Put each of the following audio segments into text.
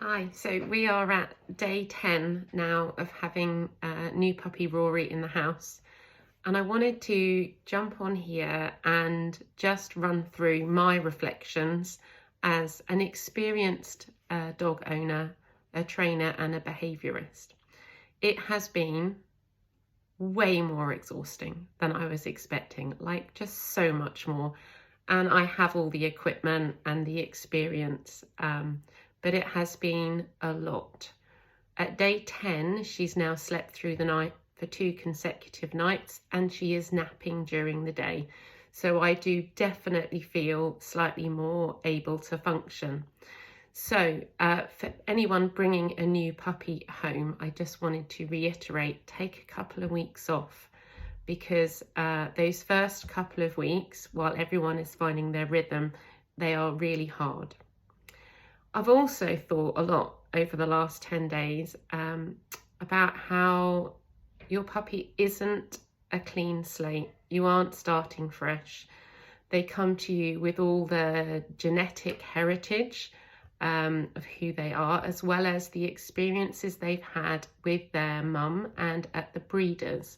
Hi, so we are at day 10 now of having new puppy Rory in the house, and I wanted to jump on here and just run through my reflections as an experienced dog owner, a trainer and a behaviourist. It has been way more exhausting than I was expecting, like just so much more, and I have all the equipment and the experience, but it has been a lot. At day 10, she's now slept through the night for 2 consecutive nights, and she is napping during the day. So I do definitely feel slightly more able to function. So for anyone bringing a new puppy home, I just wanted to reiterate, take a couple of weeks off, because those first couple of weeks, while everyone is finding their rhythm, they are really hard. I've also thought a lot over the last 10 days about how your puppy isn't a clean slate. You aren't starting fresh. They come to you with all the genetic heritage of who they are, as well as the experiences they've had with their mum and at the breeders.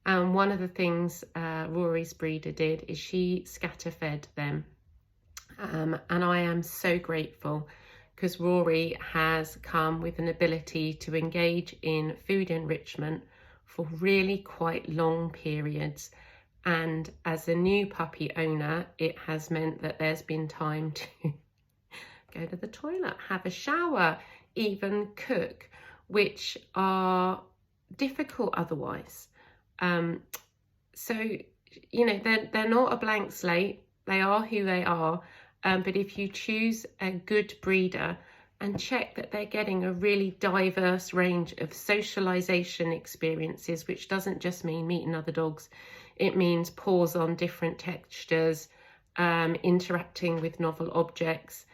And one of the things Rory's breeder did is she scatterfed them. And I am so grateful, because Rory has come with an ability to engage in food enrichment for really quite long periods. And as a new puppy owner, it has meant that there's been time to go to the toilet, have a shower, even cook, which are difficult otherwise. So, you know, they're not a blank slate. They are who they are. But if you choose a good breeder and check that they're getting a really diverse range of socialisation experiences, which doesn't just mean meeting other dogs, it means paws on different textures, interacting with novel objects.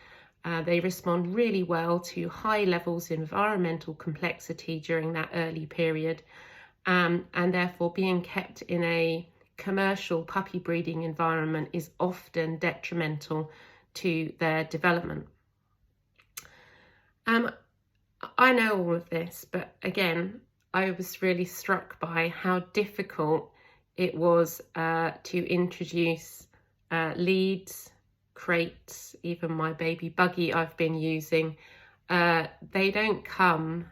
They respond really well to high levels of environmental complexity during that early period, and therefore being kept in a commercial puppy breeding environment is often detrimental to their development. I know all of this, but again, I was really struck by how difficult it was to introduce leads, crates, even my baby buggy I've been using. They don't come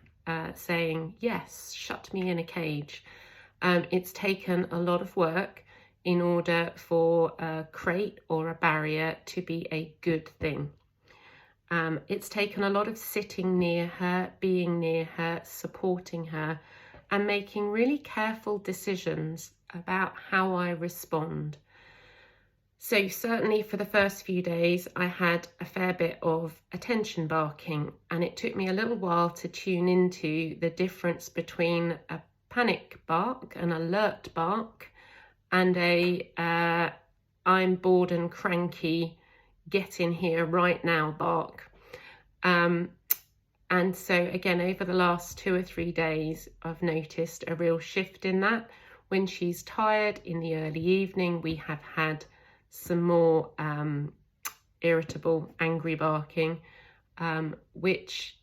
saying, yes, shut me in a cage. It's taken a lot of work in order for a crate or a barrier to be a good thing. It's taken a lot of sitting near her, being near her, supporting her, and making really careful decisions about how I respond. So certainly for the first few days, I had a fair bit of attention barking, and it took me a little while to tune into the difference between a panic bark, an alert bark, and a I'm bored and cranky, get in here right now bark. And so again, over the last 2 or 3 days, I've noticed a real shift in that. When she's tired in the early evening, we have had some more irritable, angry barking, which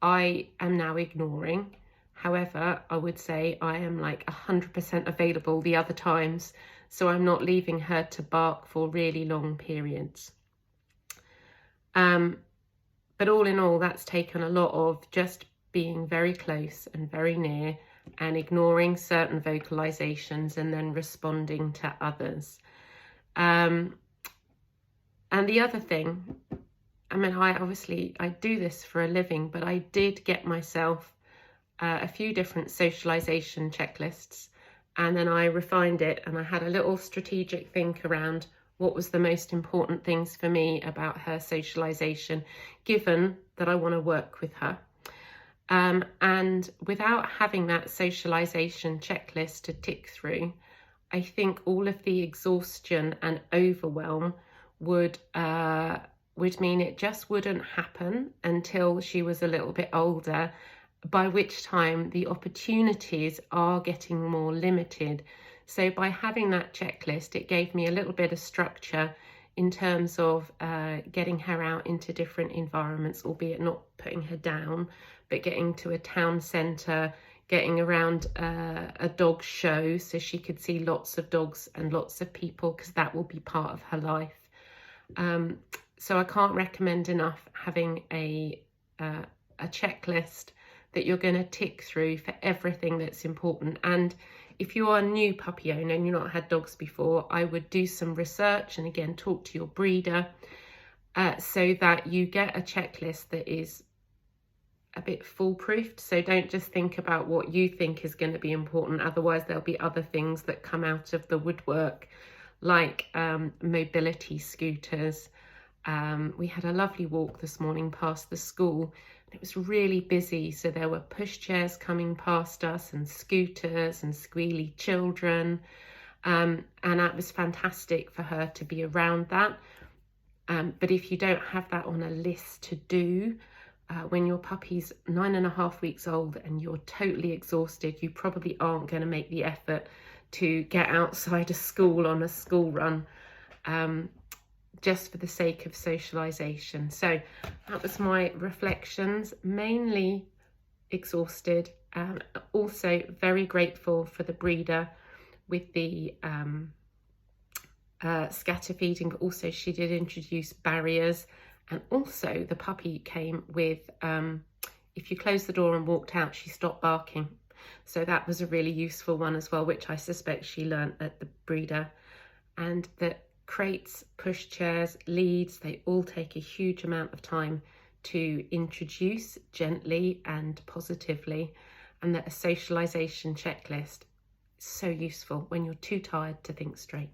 I am now ignoring. However, I would say I am like 100% available the other times, so I'm not leaving her to bark for really long periods. But all in all, that's taken a lot of just being very close and very near and ignoring certain vocalisations and then responding to others. And the other thing, I mean, I do this for a living, but I did get myself a few different socialisation checklists, and then I refined it, and I had a little strategic think around what was the most important things for me about her socialisation, given that I want to work with her. And without having that socialisation checklist to tick through, I think all of the exhaustion and overwhelm would mean it just wouldn't happen until she was a little bit older, by which time the opportunities are getting more limited. So by having that checklist, it gave me a little bit of structure in terms of getting her out into different environments, albeit not putting her down, but getting to a town centre, getting around a dog show so she could see lots of dogs and lots of people, because that will be part of her life. So I can't recommend enough having a checklist that you're going to tick through for everything that's important. And if you are a new puppy owner and you've not had dogs before, I would do some research and again talk to your breeder so that you get a checklist that is a bit foolproofed. So don't just think about what you think is going to be important, otherwise there'll be other things that come out of the woodwork, like mobility scooters. We had a lovely walk this morning past the school. It was really busy, so there were pushchairs coming past us and scooters and squealy children, and that was fantastic for her to be around that. But if you don't have that on a list to do, when your puppy's 9.5 weeks old and you're totally exhausted, you probably aren't going to make the effort to get outside a school on a school run, just for the sake of socialisation. So that was my reflections, mainly exhausted, also very grateful for the breeder with the scatter feeding, but also she did introduce barriers, and also the puppy came with, if you closed the door and walked out, she stopped barking. So that was a really useful one as well, which I suspect she learnt at the breeder. And that crates, pushchairs, leads, they all take a huge amount of time to introduce gently and positively, and that a socialisation checklist is so useful when you're too tired to think straight.